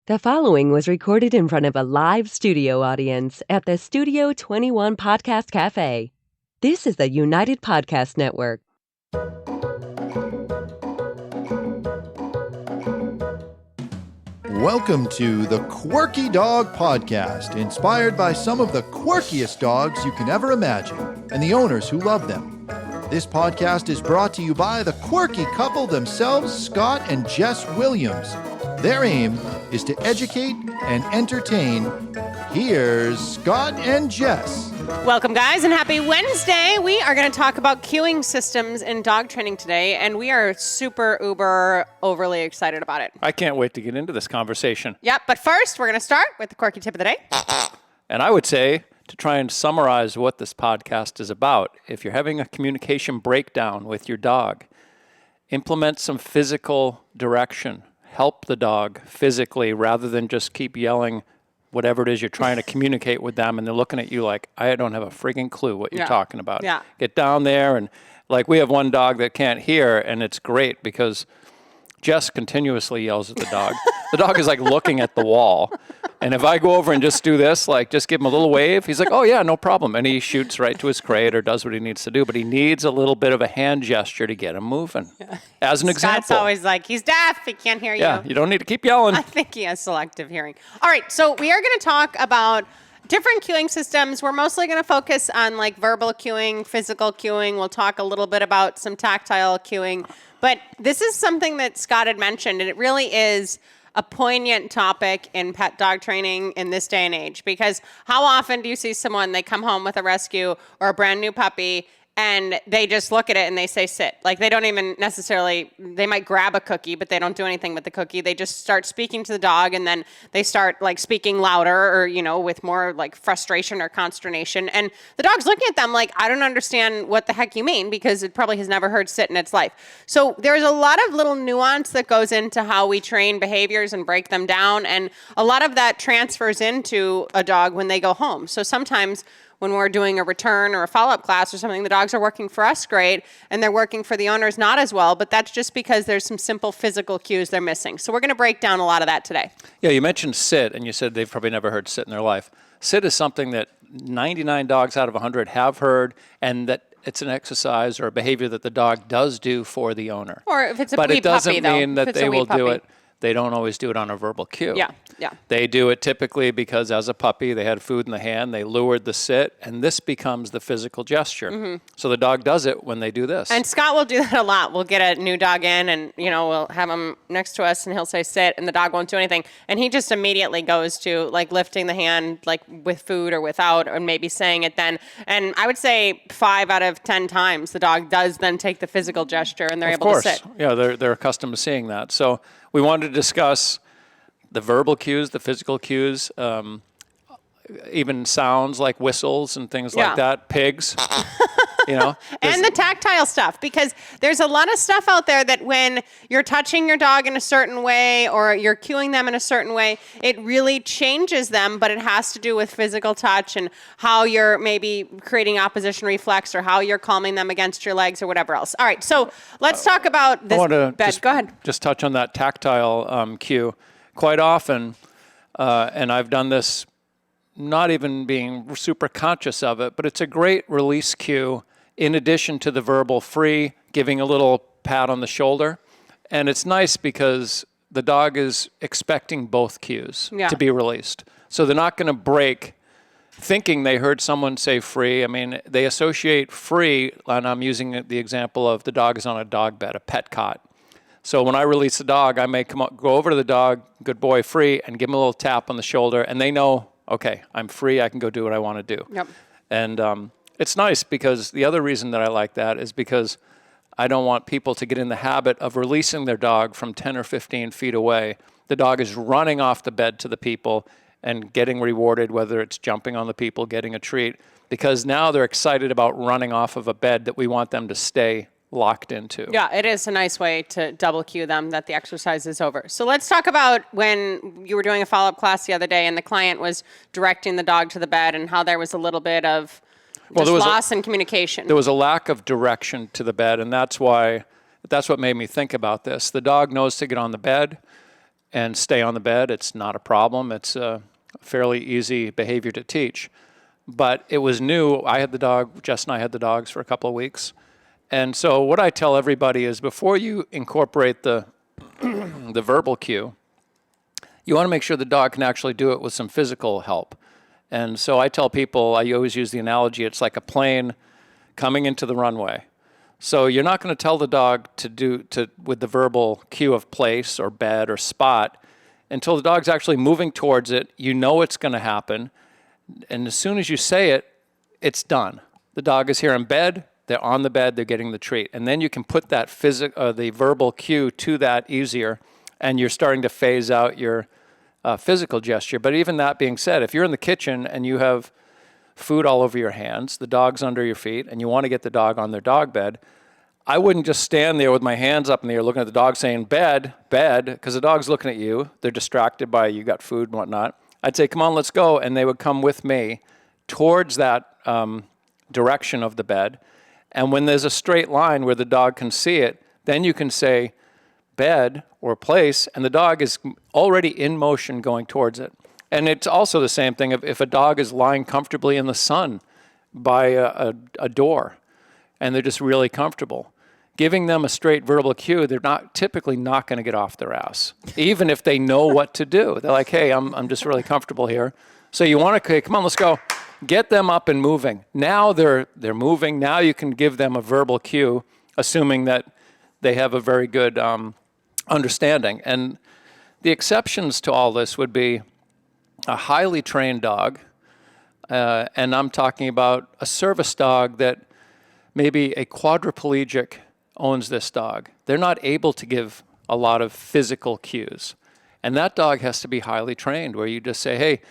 The following was recorded in front of a live studio audience at the Studio 21 Podcast Cafe. This is the United Podcast Network. Welcome to the Quirky Dog Podcast, inspired by some of the quirkiest dogs you can ever imagine and the owners who love them. This podcast is brought to you by the quirky couple themselves, Scott and Jess Williams. Their aim is to educate and entertain. Here's Scott and Jess. Welcome, guys, and happy Wednesday. We are going to talk about cueing systems in dog training today, and we are super, uber, overly excited about it. I can't wait to get into this conversation. Yep, but first, we're going to start with the quirky tip of the day. And I would say, to try and summarize what this podcast is about, if you're having a communication breakdown with your dog, implement some physical direction. Help the dog physically rather than just keep yelling whatever it is you're trying to communicate with them, and they're looking at you like, I don't have a friggin' clue what you're talking about. Yeah. Get down there, and like we have one dog that can't hear, and it's great because Jess continuously yells at the dog. The dog is like looking at the wall. And if I go over and just do this, like just give him a little wave, he's like, oh yeah, no problem. And he shoots right to his crate or does what he needs to do. But he needs a little bit of a hand gesture to get him moving. Yeah. As an example. Scott's always like, he's deaf, he can't hear you. Yeah, you don't need to keep yelling. I think he has selective hearing. All right, so we are going to talk about different cueing systems. We're mostly going to focus on like verbal cueing, physical cueing. We'll talk a little bit about some tactile cueing. But this is something that Scott had mentioned, and it really is a poignant topic in pet dog training in this day and age, because how often do you see someone, they come home with a rescue or a brand new puppy, and they just look at it and they say sit. Like they don't even necessarily, they might grab a cookie, but they don't do anything with the cookie. They just start speaking to the dog, and then they start like speaking louder or, you know, with more like frustration or consternation. And the dog's looking at them like, I don't understand what the heck you mean, because it probably has never heard sit in its life. So there's a lot of little nuance that goes into how we train behaviors and break them down. And a lot of that transfers into a dog when they go home. So sometimes when we're doing a return or a follow-up class or something, the dogs are working for us great, and they're working for the owners not as well, but that's just because there's some simple physical cues they're missing. So we're going to break down a lot of that today. Yeah, you mentioned sit, and you said they've probably never heard sit in their life. Sit is something that 99 dogs out of 100 have heard, and that it's an exercise or a behavior that the dog does do for the owner. Or if it's a but wee it doesn't puppy, though. mean that they will puppy. do it. They don't always do it on a verbal cue. Yeah. They do it typically because as a puppy, they had food in the hand, they lured the sit, and this becomes the physical gesture. Mm-hmm. So the dog does it when they do this. And Scott will do that a lot. We'll get a new dog in, and, you know, we'll have him next to us, and he'll say sit, and the dog won't do anything. And he just immediately goes to, like, lifting the hand, like, with food or without, or maybe saying it then. And I would say 5 out of 10 times the dog does then take the physical gesture, and they're able to sit. Yeah, they're accustomed to seeing that. So we wanted to discuss the verbal cues, the physical cues, even sounds like whistles and things like that, pigs, you know. And the tactile stuff, because there's a lot of stuff out there that when you're touching your dog in a certain way or you're cueing them in a certain way, it really changes them, but it has to do with physical touch and how you're maybe creating opposition reflex or how you're calming them against your legs or whatever else. All right, so let's talk about this. I want to Go ahead. Just touch on that tactile cue. Quite often, and I've done this not even being super conscious of it, but it's a great release cue in addition to the verbal free, giving a little pat on the shoulder. And it's nice because the dog is expecting both cues to be released. So they're not going to break thinking they heard someone say free. I mean, they associate free, and I'm using the example of the dog is on a dog bed, a pet cot. So when I release the dog, I may go over to the dog, good boy, free, and give him a little tap on the shoulder, and they know, okay, I'm free, I can go do what I want to do. Yep. And it's nice because the other reason that I like that is because I don't want people to get in the habit of releasing their dog from 10 or 15 feet away. The dog is running off the bed to the people and getting rewarded, whether it's jumping on the people, getting a treat, because now they're excited about running off of a bed that we want them to stay locked into. Yeah, it is a nice way to double cue them that the exercise is over. So let's talk about when you were doing a follow-up class the other day and the client was directing the dog to the bed and how there was a little bit of loss in communication. There was a lack of direction to the bed, and that's what made me think about this. The dog knows to get on the bed. and stay on the bed. It's not a problem. It's a fairly easy behavior to teach. But it was new. I had the dog, Jess and I had the dogs for a couple of weeks. And so what I tell everybody is before you incorporate the the verbal cue, you want to make sure the dog can actually do it with some physical help. And so I tell people, I always use the analogy, it's like a plane coming into the runway. So you're not going to tell the dog with the verbal cue of place or bed or spot until the dog's actually moving towards it. You know it's going to happen. And as soon as you say it, it's done. The dog is here in bed, they're on the bed, they're getting the treat. And then you can put that the verbal cue to that easier, and you're starting to phase out your physical gesture. But even that being said, if you're in the kitchen and you have food all over your hands, the dog's under your feet, and you want to get the dog on their dog bed, I wouldn't just stand there with my hands up in the air looking at the dog saying, bed, because the dog's looking at you. They're distracted by you got food and whatnot. I'd say, come on, let's go. And they would come with me towards that direction of the bed. And when there's a straight line where the dog can see it, then you can say bed or place, and the dog is already in motion going towards it. And it's also the same thing if a dog is lying comfortably in the sun by a door, and they're just really comfortable. Giving them a straight verbal cue, they're typically not going to get off their ass, even if they know what to do. They're like, hey, I'm just really comfortable here. So you want to, come on, let's go. Get them up and moving. Now they're moving. Now you can give them a verbal cue, assuming that they have a very good understanding. And the exceptions to all this would be a highly trained dog, and I'm talking about a service dog that maybe a quadriplegic owns this dog. They're not able to give a lot of physical cues. And that dog has to be highly trained, where you just say, hey,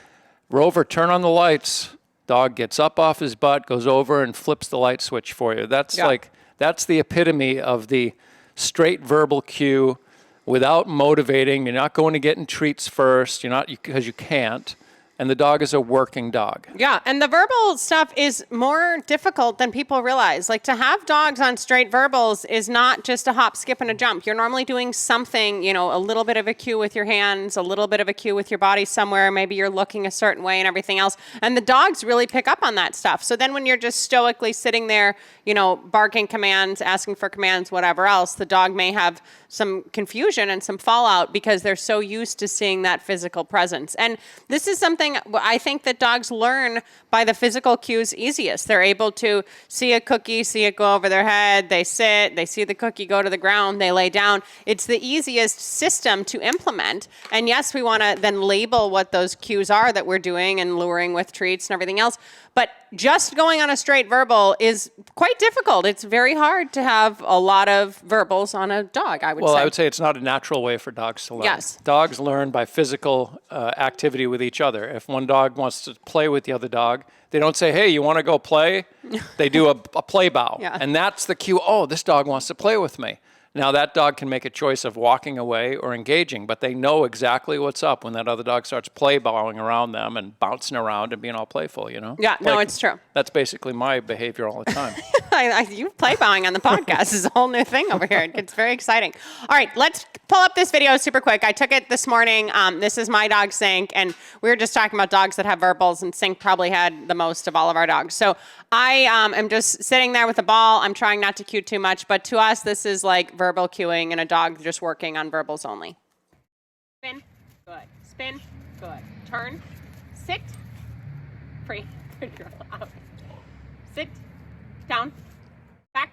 Rover, turn on the lights. Dog gets up off his butt, goes over and flips the light switch for you. That's the epitome of the straight verbal cue without motivating. You're not going to get in treats first. Because you can't. And the dog is a working dog. Yeah, and the verbal stuff is more difficult than people realize. Like, to have dogs on straight verbals is not just a hop, skip, and a jump. You're normally doing something, a little bit of a cue with your hands, a little bit of a cue with your body somewhere. Maybe you're looking a certain way and everything else. And the dogs really pick up on that stuff. So then when you're just stoically sitting there, barking commands, asking for commands, whatever else, the dog may have some confusion and some fallout because they're so used to seeing that physical presence. And this is something I think that dogs learn by the physical cues easiest. They're able to see a cookie, see it go over their head, they sit, they see the cookie go to the ground, they lay down. It's the easiest system to implement. And yes, we want to then label what those cues are that we're doing and luring with treats and everything else. But just going on a straight verbal is quite difficult. It's very hard to have a lot of verbals on a dog, I would say. Well, I would say it's not a natural way for dogs to learn. Yes. Dogs learn by physical activity with each other. If one dog wants to play with the other dog, they don't say, hey, you want to go play? They do a play bow. Yeah. And that's the cue. Oh, this dog wants to play with me. Now, that dog can make a choice of walking away or engaging, but they know exactly what's up when that other dog starts play bowing around them and bouncing around and being all playful, Yeah, no, it's true. That's basically my behavior all the time. You play bowing on the podcast is a whole new thing over here. It's very exciting. All right, let's pull up this video super quick. I took it this morning. This is my dog, Sink, and we were just talking about dogs that have verbals, and Sink probably had the most of all of our dogs. So I am just sitting there with a ball. I'm trying not to cue too much, but to us, this is like verbal cueing and a dog just working on verbals only. Spin, good. Spin, good. Turn, sit, free. Good girl, out. Sit, down, back,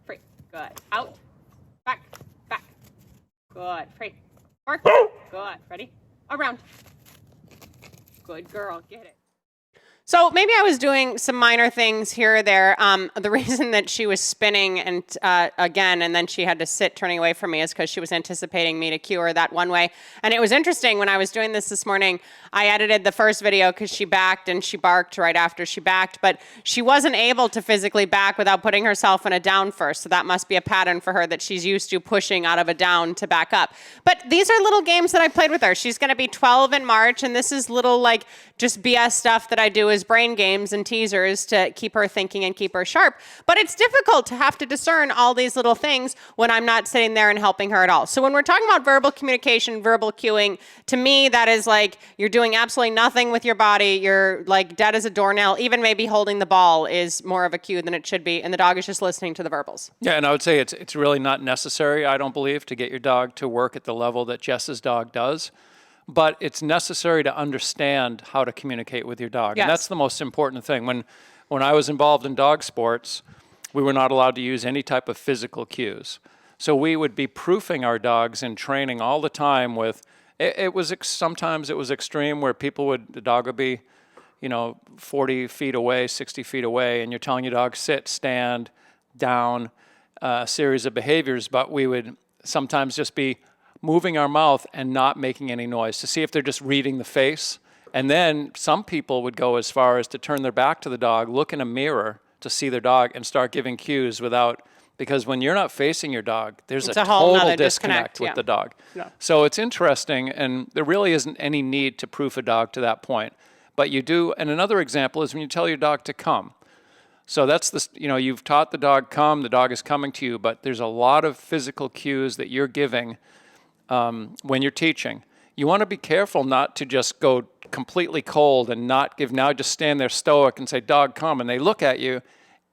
free. Good. Out, back. Good. Free. Bark. Good. Ready? Around. Good girl. Get it. So maybe I was doing some minor things here or there. The reason that she was spinning and again, and then she had to sit turning away from me is because she was anticipating me to cue her that one way. And it was interesting when I was doing this morning, I edited the first video because she backed and she barked right after she backed, but she wasn't able to physically back without putting herself in a down first. So that must be a pattern for her that she's used to pushing out of a down to back up. But these are little games that I played with her. She's going to be 12 in March, and this is little like just BS stuff that I do is brain games and teasers to keep her thinking and keep her sharp. But it's difficult to have to discern all these little things when I'm not sitting there and helping her at all. So when we're talking about verbal communication, verbal cueing, to me, that is like you're doing absolutely nothing with your body. You're like dead as a doornail. Even maybe holding the ball is more of a cue than it should be. And the dog is just listening to the verbals. Yeah, and I would say it's really not necessary, I don't believe, to get your dog to work at the level that Jess's dog does. But it's necessary to understand how to communicate with your dog. Yes. And that's the most important thing. When I was involved in dog sports, we were not allowed to use any type of physical cues. So we would be proofing our dogs in training all the time with, sometimes it was extreme where the dog would be, 40 feet away, 60 feet away, and you're telling your dog sit, stand, down, a series of behaviors, but we would sometimes just be moving our mouth and not making any noise to see if they're just reading the face. And then some people would go as far as to turn their back to the dog, look in a mirror to see their dog, and start giving cues because when you're not facing your dog, there's a total disconnect with the dog. Yeah. So it's interesting, and there really isn't any need to proof a dog to that point. But you do, and another example is when you tell your dog to come. So that's you've taught the dog come, the dog is coming to you, but there's a lot of physical cues that you're giving when you're teaching. You want to be careful not to just go completely cold and not give, now just stand there stoic and say, dog, come, and they look at you,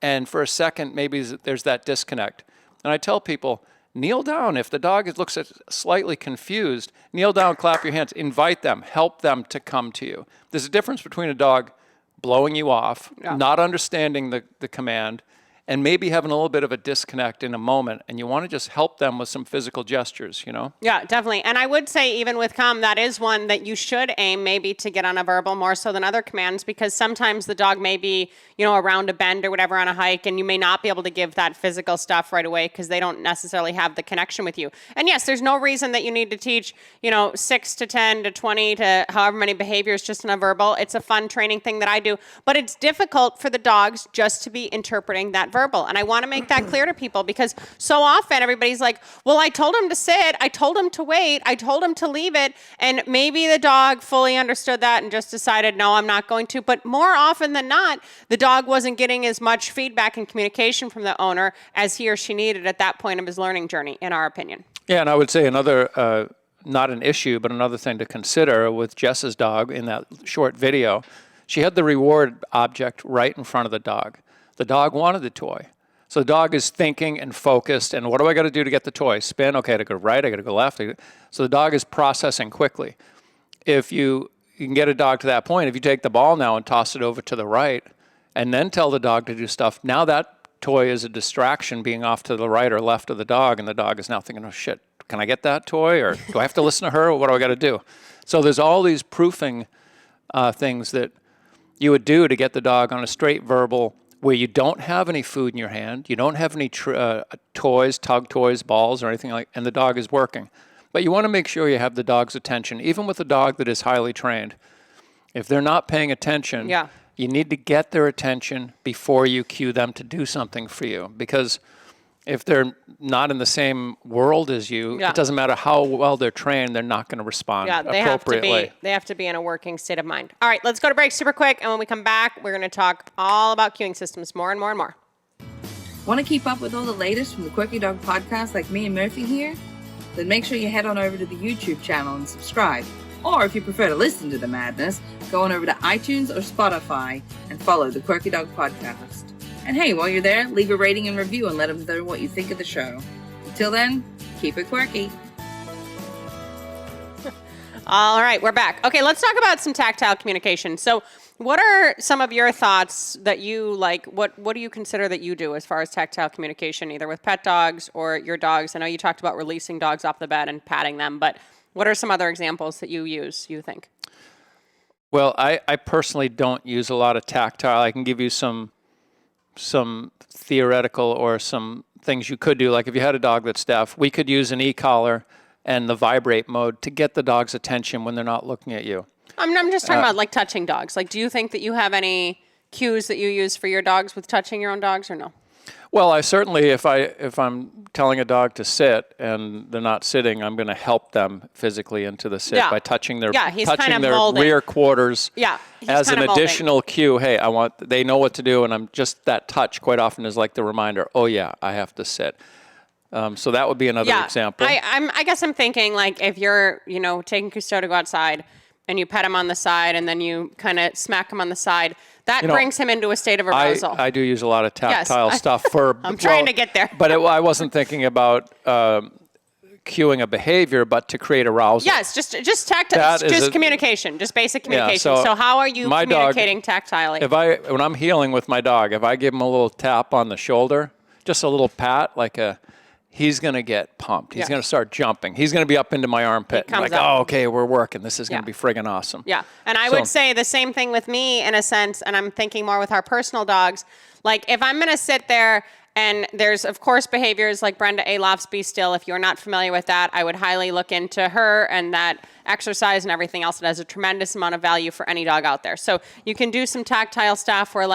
and for a second, maybe there's that disconnect. And I tell people, kneel down. If the dog looks slightly confused, kneel down, clap your hands, invite them, help them to come to you. There's a difference between a dog blowing you off, not understanding the command, and maybe having a little bit of a disconnect in a moment, and you want to just help them with some physical gestures, Yeah, definitely. And I would say even with come, that is one that you should aim maybe to get on a verbal more so than other commands, because sometimes the dog may be, around a bend or whatever on a hike, and you may not be able to give that physical stuff right away because they don't necessarily have the connection with you. And yes, there's no reason that you need to teach, 6 to 10 to 20 to however many behaviors just in a verbal. It's a fun training thing that I do, but it's difficult for the dogs just to be interpreting that verbal. And I want to make that clear to people because so often everybody's like, well, I told him to sit, I told him to wait, I told him to leave it. And maybe the dog fully understood that and just decided, no, I'm not going to. But more often than not, the dog wasn't getting as much feedback and communication from the owner as he or she needed at that point of his learning journey, in our opinion. Yeah, and I would say another, not an issue, but another thing to consider with Jess's dog in that short video, she had the reward object right in front of the dog. The dog wanted the toy. So the dog is thinking and focused, and what do I got to do to get the toy? Spin, okay, I got to go right, I got to go left. So the dog is processing quickly. If you can get a dog to that point, if you take the ball now and toss it over to the right, and then tell the dog to do stuff, now that toy is a distraction being off to the right or left of the dog, and the dog is now thinking, oh shit, can I get that toy? Or do I have to listen to her? Or what do I got to do? So there's all these proofing things that you would do to get the dog on a straight verbal where you don't have any food in your hand, you don't have any toys, tug toys, balls, or anything like, and the dog is working. But you want to make sure you have the dog's attention, even with a dog that is highly trained. If they're not paying attention, you need to get their attention before you cue them to do something for you. Because if they're not in the same world as you, it doesn't matter how well they're trained, they're not going to respond appropriately. They have to be in a working state of mind. All right, let's go to break super quick. And when we come back, we're going to talk all about cueing systems more and more and more. Want to keep up with all the latest from the Quirky Dog podcast like me and Murphy here? Then make sure you head on over to the YouTube channel and subscribe. Or if you prefer to listen to the madness, go on over to iTunes or Spotify and follow the Quirky Dog podcast. And hey, while you're there, leave a rating and review and let them know what you think of the show. Until then, keep it quirky. All right, we're back. Okay, let's talk about some tactile communication. So what are some of your thoughts that you like? What do you consider that you do as far as tactile communication, either with pet dogs or your dogs? I know you talked about releasing dogs off the bed and patting them, but what are some other examples that you use, you think? Well, I personally don't use a lot of tactile. I can give you some theoretical or some things you could do. Like if you had a dog that's deaf, we could use an e-collar and the vibrate mode to get the dog's attention when they're not looking at you. I'm just talking about like touching dogs. Like, do you think that you have any cues that you use for your dogs with touching your own dogs or no? Well, I certainly, if I'm telling a dog to sit and they're not sitting, I'm going to help them physically into the sit by touching their he's kind touching of their molding. rear quarters as an molding. additional cue. Hey, they know what to do, and I'm just that touch quite often is like the reminder. Oh yeah, I have to sit. So that would be another example. I guess I'm thinking like if you're taking Cousteau to go outside and you pet him on the side and then you kind of smack him on the side. That brings him into a state of arousal. I do use a lot of tactile stuff for. I'm trying to get there. But I wasn't thinking about cueing a behavior, but to create arousal. Yes, just tactile, just communication, just basic communication. So how are you communicating tactilely? When I'm healing with my dog, if I give him a little tap on the shoulder, just a little pat, he's going to get pumped. He's going to start jumping. He's going to be up into my armpit. Okay, we're working. This is going to be friggin' awesome. Yeah. And I would say the same thing with me in a sense, and I'm thinking more with our personal dogs. Like if I'm going to sit there and there's, of course, behaviors like Brenda Aloff's Be Still. If you're not familiar with that, I would highly look into her and that exercise and everything else. It has a tremendous amount of value for any dog out there. So you can do some tactile stuff where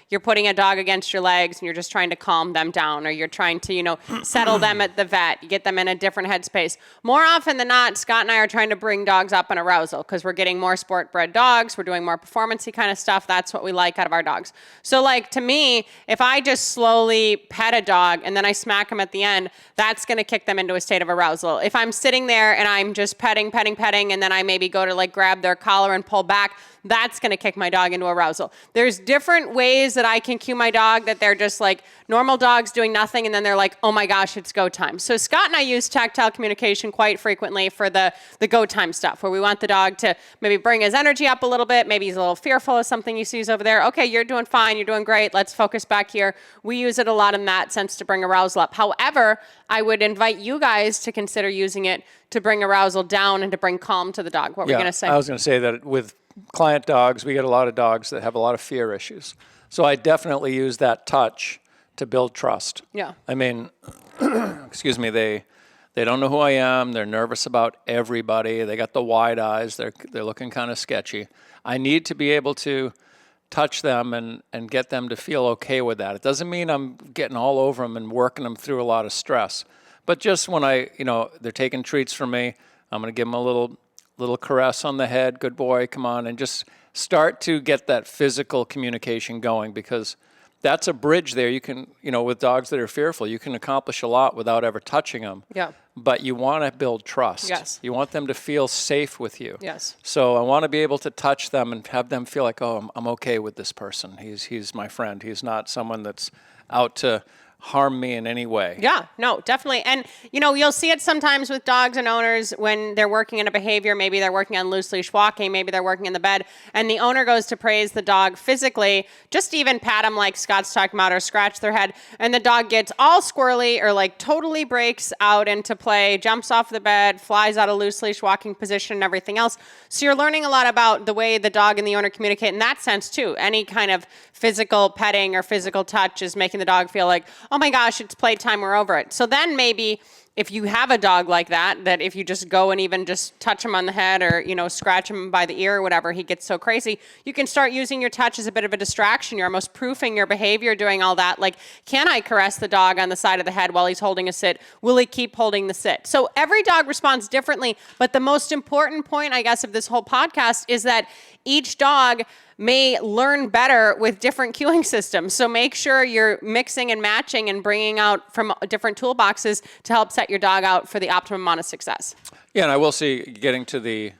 you're putting a dog against your legs and you're just trying to calm them down, or you're trying to, settle them at the vet. You get them in a different headspace. More often than not, Scott and I are trying to bring dogs up in arousal because we're getting more sport bred dogs. We're doing more performance-y kind of stuff. That's what we like out of our dogs. So to me, if I just slowly pet a dog and then I smack him at the end, that's going to kick them into a state of arousal. If I'm sitting there and I'm just petting, and then I maybe go to grab their collar and pull back, that's going to kick my dog into arousal. There's different ways that I can cue my dog that they're just normal dogs doing nothing, and then they're like, oh my gosh, it's go time. So Scott and I use tactile communication quite frequently for the go time stuff, where we want the dog to maybe bring his energy up a little bit. Maybe he's a little fearful of something he sees over there. Okay, you're doing fine. You're doing great. Let's focus back here. We use it a lot in that sense to bring arousal up. However, I would invite you guys to consider using it to bring arousal down and to bring calm to the dog. What were you going to say? I was going to say that with client dogs, we get a lot of dogs that have a lot of fear issues. So I definitely use that touch to build trust. Yeah. I mean, excuse me, they don't know who I am. They're nervous about everybody. They got the wide eyes. They're looking kind of sketchy. I need to be able to touch them and get them to feel okay with that. It doesn't mean I'm getting all over them and working them through a lot of stress. But just when they're taking treats from me, I'm going to give them a little caress on the head. Good boy, come on. And just start to get that physical communication going, because that's a bridge there. You can, with dogs that are fearful, you can accomplish a lot without ever touching them. Yeah. But you want to build trust. Yes. You want them to feel safe with you. Yes. So I want to be able to touch them and have them feel like, oh, I'm okay with this person. He's my friend. He's not someone that's out to harm me in any way. Yeah, no, definitely. And, you'll see it sometimes with dogs and owners when they're working in a behavior. Maybe they're working on loose leash walking. Maybe they're working in the bed. And the owner goes to praise the dog physically, just even pat them like Scott's talking about, or scratch their head. And the dog gets all squirrely or totally breaks out into play, jumps off the bed, flies out of loose leash walking position and everything else. So you're learning a lot about the way the dog and the owner communicate in that sense too. Any kind of physical petting or physical touch is making the dog feel like, oh my gosh, it's playtime, we're over it. So then maybe if you have a dog like that if you just go and even just touch him on the head or, scratch him by the ear or whatever, he gets so crazy, you can start using your touch as a bit of a distraction. You're almost proofing your behavior doing all that. Can I caress the dog on the side of the head while he's holding a sit? Will he keep holding the sit? So every dog responds differently. But the most important point, I guess, of this whole podcast is that each dog may learn better with different cueing systems. So make sure you're mixing and matching and bringing out from different toolboxes to help set your dog out for the optimum amount of success. Yeah, and I will see, getting to the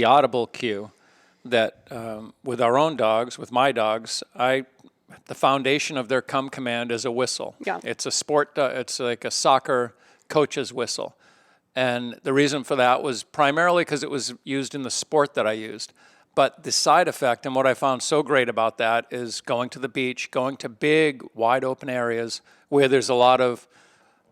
audible cue, that with our own dogs, with my dogs, the foundation of their come command is a whistle. Yeah. It's a sport, it's like a soccer coach's whistle. And the reason for that was primarily because it was used in the sport that I used. But the side effect, and what I found so great about that, is going to the beach, going to big, wide open areas where there's a lot of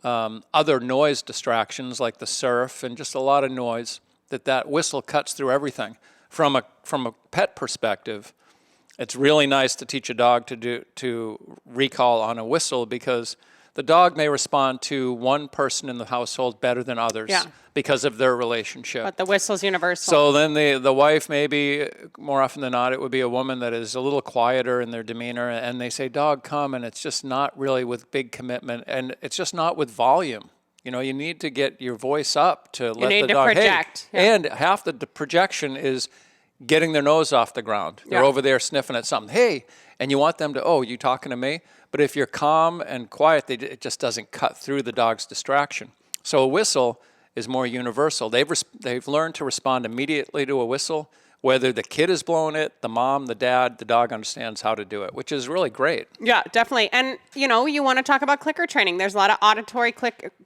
other noise distractions like the surf and just a lot of noise, that whistle cuts through everything. From a pet perspective, it's really nice to teach a dog to recall on a whistle, because the dog may respond to one person in the household better than others because of their relationship. But the whistle's universal. So then the wife, maybe more often than not, it would be a woman that is a little quieter in their demeanor, and they say, dog, come, and it's just not really with big commitment, and it's just not with volume. You know, you need to get your voice up to let the dog, project. Hey. And half the projection is getting their nose off the ground. They're over there sniffing at something. Hey, and you want them to, oh, you talking to me? But if you're calm and quiet, it just doesn't cut through the dog's distraction. So a whistle is more universal. They've learned to respond immediately to a whistle. Whether the kid is blowing it, the mom, the dad, the dog understands how to do it, which is really great. Yeah, definitely. And, you know, you want to talk about clicker training. There's a lot of auditory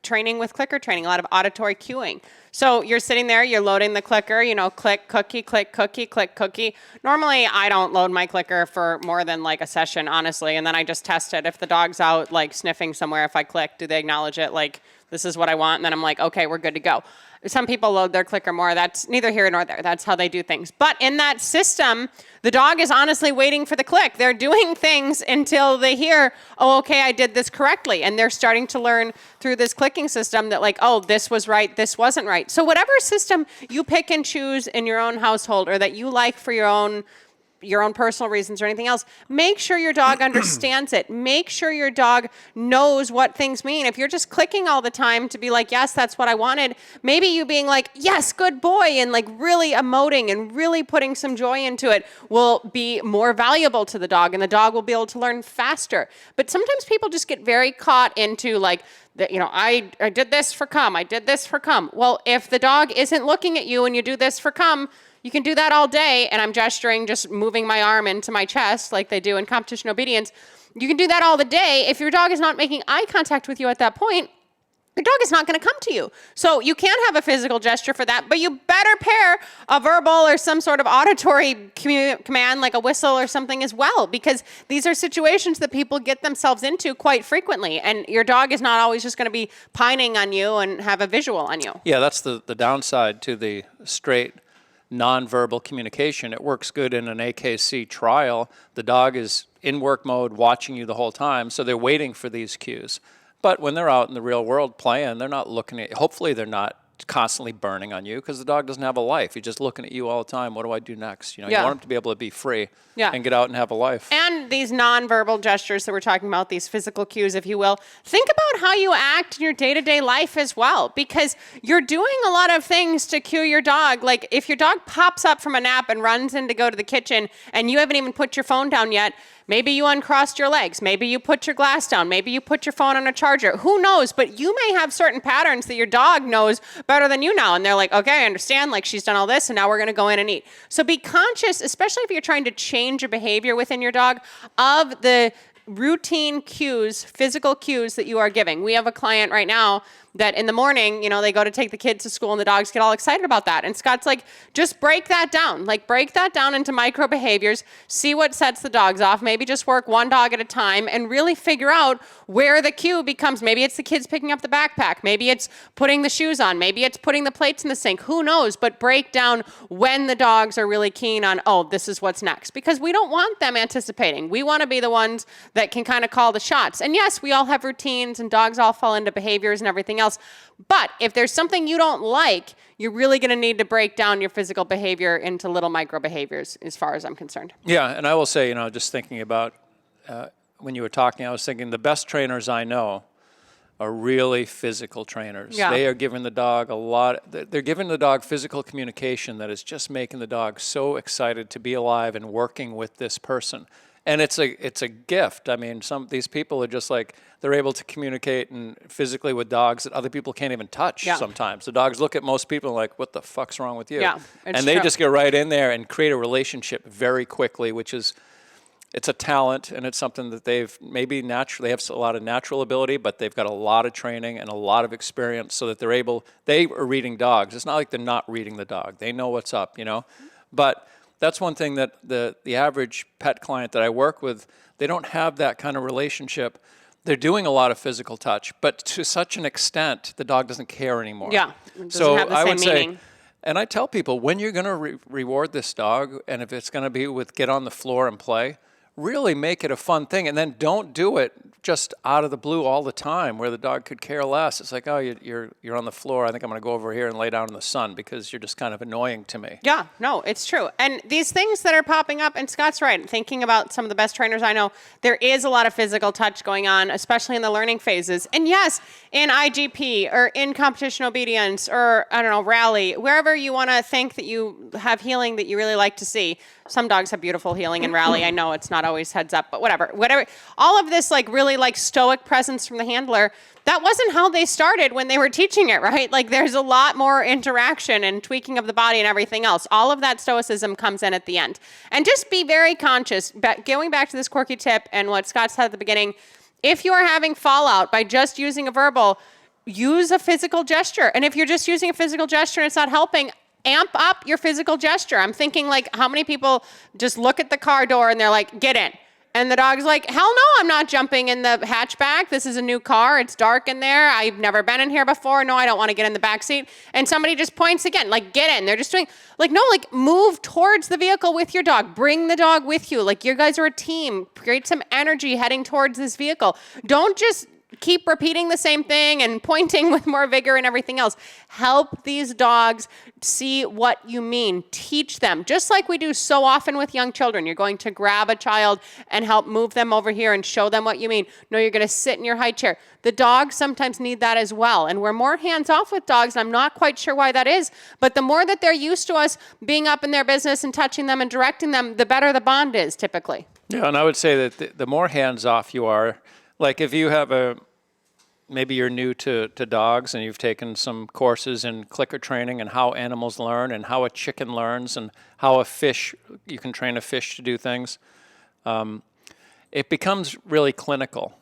training with clicker training, a lot of auditory cueing. So you're sitting there, you're loading the clicker, you know, click, cookie, click, cookie, click, cookie. Normally, I don't load my clicker for more than like a session, honestly. And then I just test it. If the dog's out like sniffing somewhere, if I click, do they acknowledge it? Like, this is what I want. And then I'm like, okay, we're good to go. Some people load their clicker more. That's neither here nor there. That's how they do things. But in that system, the dog is honestly waiting for the click. They're doing things until they hear, oh, okay, I did this correctly. And they're starting to learn through this clicking system that like, oh, this was right, this wasn't right. So whatever system you pick and choose in your own household or that you like for your own personal reasons or anything else, make sure your dog understands it. Make sure your dog knows what things mean. If you're just clicking all the time to be like, yes, that's what I wanted, maybe you being like, yes, good boy, and like really emoting and really putting some joy into it will be more valuable to the dog, and the dog will be able to learn faster. But sometimes people just get very caught into like, you know, I did this for come, I did this for come. Well, if the dog isn't looking at you and you do this for come, you can do that all day, and I'm gesturing, just moving my arm into my chest like they do in competition obedience. You can do that all the day. If your dog is not making eye contact with you at that point, your dog is not going to come to you. So you can have a physical gesture for that, but you better pair a verbal or some sort of auditory command like a whistle or something as well, because these are situations that people get themselves into quite frequently, and your dog is not always just going to be pining on you and have a visual on you. Yeah, that's the downside to the straight nonverbal communication. It works good in an AKC trial. The dog is in work mode, watching you the whole time, so they're waiting for these cues. But when they're out in the real world playing, they're not looking at, hopefully they're not constantly burning on you, because the dog doesn't have a life. He's just looking at you all the time. What do I do next? You know, you want him to be able to be free and get out and have a life. And these nonverbal gestures that we're talking about, these physical cues, if you will, think about how you act in your day-to-day life as well, because you're doing a lot of things to cue your dog. Like if your dog pops up from a nap and runs in to go to the kitchen and you haven't even put your phone down yet, maybe you uncrossed your legs. Maybe you put your glass down. Maybe you put your phone on a charger. Who knows? But you may have certain patterns that your dog knows better than you now. And they're like, okay, I understand. Like she's done all this and now we're going to go in and eat. So be conscious, especially if you're trying to change a behavior within your dog, of the routine cues, physical cues that you are giving. We have a client right now that in the morning, you know, they go to take the kids to school and the dogs get all excited about that. And Scott's like, just break that down. Like break that down into micro behaviors, see what sets the dogs off, maybe just work one dog at a time and really figure out where the cue becomes. Maybe it's the kids picking up the backpack. Maybe it's putting the shoes on. Maybe it's putting the plates in the sink. Who knows? But break down when the dogs are really keen on, oh, this is what's next. Because we don't want them anticipating. We want to be the ones that can kind of call the shots. And yes, we all have routines and dogs all fall into behaviors and everything else. But if there's something you don't like, you're really going to need to break down your physical behavior into little micro behaviors, as far as I'm concerned. Yeah, and I will say, you know, just thinking about when you were talking, I was thinking the best trainers I know are really physical trainers. Yeah. They are giving the dog they're giving the dog physical communication that is just making the dog so excited to be alive and working with this person. And it's a gift. I mean, these people are just like, they're able to communicate and physically with dogs that other people can't even touch sometimes. The dogs look at most people and like, what the fuck's wrong with you? Yeah, and they just get right in there and create a relationship very quickly, which is, it's a talent, and it's something that they've maybe naturally, they have a lot of natural ability, but they've got a lot of training and a lot of experience so that they are reading dogs. It's not like they're not reading the dog. They know what's up, you know? But that's one thing that the average pet client that I work with, they don't have that kind of relationship. They're doing a lot of physical touch, but to such an extent, the dog doesn't care anymore. Yeah, it doesn't have the same meaning. And I tell people, when you're going to reward this dog, and if it's going to be with get on the floor and play, really make it a fun thing, and then don't do it just out of the blue all the time where the dog could care less. It's like, oh, you're on the floor. I think I'm going to go over here and lay down in the sun because you're just kind of annoying to me. Yeah, no, it's true. And these things that are popping up, and Scott's right, thinking about some of the best trainers I know, there is a lot of physical touch going on, especially in the learning phases. And yes, in IGP or in competition obedience or, I don't know, rally, wherever you want to think that you have healing that you really like to see. Some dogs have beautiful healing in rally. I know it's not always heads up, but whatever. All of this like really like stoic presence from the handler, that wasn't how they started when they were teaching it, right? Like there's a lot more interaction and tweaking of the body and everything else. All of that stoicism comes in at the end. And just be very conscious, going back to this quirky tip and what Scott said at the beginning, if you are having fallout by just using a verbal, use a physical gesture. And if you're just using a physical gesture and it's not helping, amp up your physical gesture. I'm thinking like how many people just look at the car door and they're like, get in. And the dog's like, hell no, I'm not jumping in the hatchback. This is a new car. It's dark in there. I've never been in here before. No, I don't want to get in the back seat. And somebody just points again, like, get in. They're just doing, like, no, like, move towards the vehicle with your dog. Bring the dog with you. Like, you guys are a team. Create some energy heading towards this vehicle. Don't just keep repeating the same thing and pointing with more vigor and everything else. Help these dogs see what you mean. Teach them, just like we do so often with young children. You're going to grab a child and help move them over here and show them what you mean. No, you're going to sit in your high chair. The dogs sometimes need that as well. And we're more hands-off with dogs, and I'm not quite sure why that is. But the more that they're used to us being up in their business and touching them and directing them, the better the bond is typically. Yeah, and I would say that the more hands-off you are, like if you have maybe you're new to dogs and you've taken some courses in clicker training and how animals learn and how a chicken learns and how you can train a fish to do things, it becomes really clinical.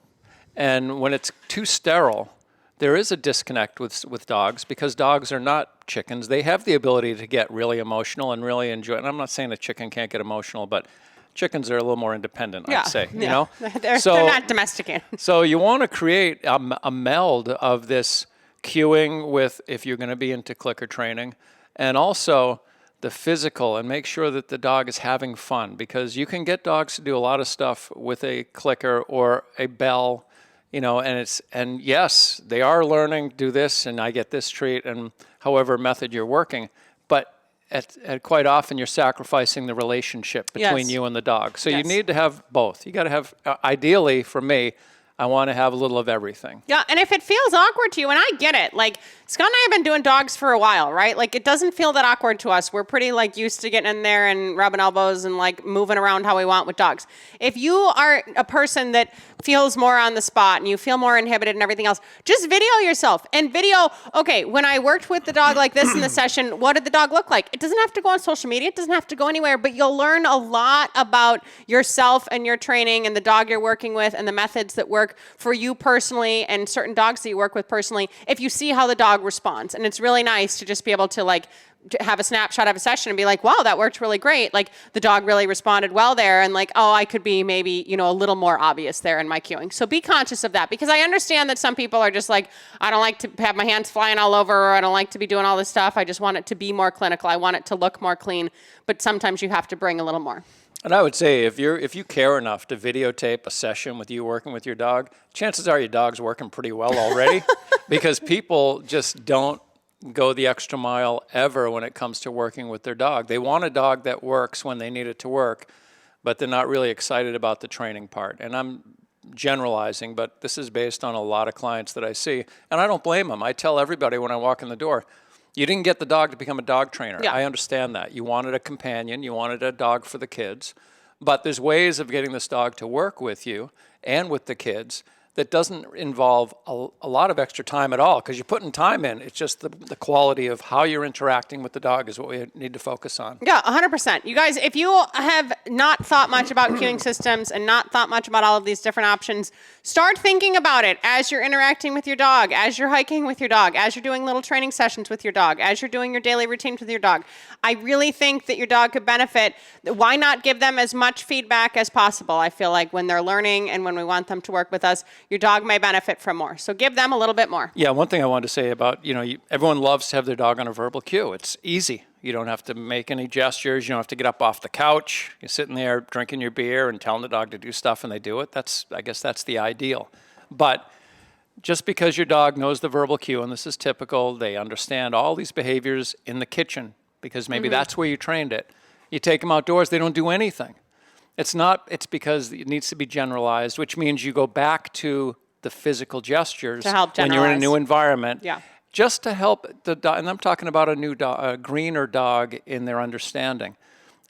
And when it's too sterile, there is a disconnect with dogs because dogs are not chickens. They have the ability to get really emotional and really enjoy it. And I'm not saying a chicken can't get emotional, but chickens are a little more independent, I'd say. Yeah. You know, they're not domesticated. So you want to create a meld of this cueing with, if you're going to be into clicker training, and also the physical, and make sure that the dog is having fun, because you can get dogs to do a lot of stuff with a clicker or a bell, you know, and yes, they are learning, do this, and I get this treat, and however method you're working, but at quite often you're sacrificing the relationship between you and the dog. So you need to have both. You got to have, ideally for me, I want to have a little of everything. Yeah, and if it feels awkward to you, and I get it, like Scott and I have been doing dogs for a while, right? Like it doesn't feel that awkward to us. We're pretty like used to getting in there and rubbing elbows and like moving around how we want with dogs. If you are a person that feels more on the spot and you feel more inhibited and everything else, just video yourself and video, okay, when I worked with the dog like this in the session, what did the dog look like? It doesn't have to go on social media. It doesn't have to go anywhere, but you'll learn a lot about yourself and your training and the dog you're working with and the methods that work for you personally and certain dogs that you work with personally if you see how the dog responds. And it's really nice to just be able to like have a snapshot of a session and be like, wow, that worked really great. Like the dog really responded well there. And like, oh, I could be maybe, you know, a little more obvious there in my cueing. So be conscious of that, because I understand that some people are just like, I don't like to have my hands flying all over, or I don't like to be doing all this stuff. I just want it to be more clinical. I want it to look more clean, but sometimes you have to bring a little more. And I would say if you care enough to videotape a session with you working with your dog, chances are your dog's working pretty well already, because people just don't go the extra mile ever when it comes to working with their dog. They want a dog that works when they need it to work, but they're not really excited about the training part. And I'm generalizing, but this is based on a lot of clients that I see, and I don't blame them. I tell everybody when I walk in the door, you didn't get the dog to become a dog trainer. Yeah. I understand that. You wanted a companion. You wanted a dog for the kids. But there's ways of getting this dog to work with you and with the kids that doesn't involve a lot of extra time at all, because you're putting time in. It's just the quality of how you're interacting with the dog is what we need to focus on. Yeah, 100%. You guys, if you have not thought much about cueing systems and not thought much about all of these different options, start thinking about it as you're interacting with your dog, as you're hiking with your dog, as you're doing little training sessions with your dog, as you're doing your daily routines with your dog. I really think that your dog could benefit. Why not give them as much feedback as possible? I feel like when they're learning and when we want them to work with us, your dog may benefit from more. So give them a little bit more. Yeah, one thing I wanted to say about, everyone loves to have their dog on a verbal cue. It's easy. You don't have to make any gestures. You don't have to get up off the couch. You're sitting there drinking your beer and telling the dog to do stuff, and they do it. I guess that's the ideal. But just because your dog knows the verbal cue, and this is typical, they understand all these behaviors in the kitchen because maybe that's where you trained it. You take them outdoors, they don't do anything. It's because it needs to be generalized, which means you go back to the physical gestures to help when you're in a new environment. Yeah. Just to help the dog, and I'm talking about a greener dog in their understanding.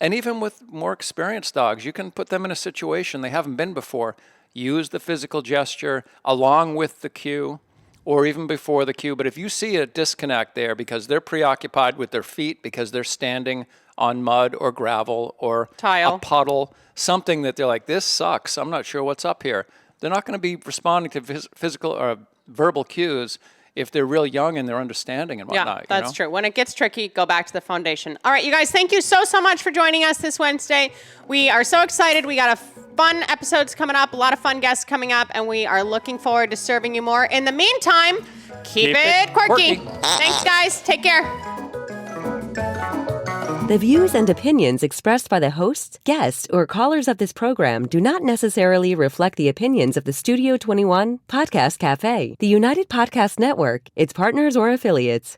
And even with more experienced dogs, you can put them in a situation they haven't been before. Use the physical gesture along with the cue or even before the cue. But if you see a disconnect there because they're preoccupied with their feet, because they're standing on mud or gravel or tile, a puddle, something that they're like, this sucks, I'm not sure what's up here, they're not going to be responding to physical or verbal cues if they're real young in their understanding and whatnot. Yeah, that's true. When it gets tricky, go back to the foundation. All right, you guys, thank you so much for joining us this Wednesday. We are so excited. We got a fun episodes coming up, a lot of fun guests coming up, and we are looking forward to serving you more. In the meantime, keep it quirky. Thanks, guys. Take care. The views and opinions expressed by the hosts, guests, or callers of this program do not necessarily reflect the opinions of the Studio 21 Podcast Cafe, the United Podcast Network, its partners, or affiliates.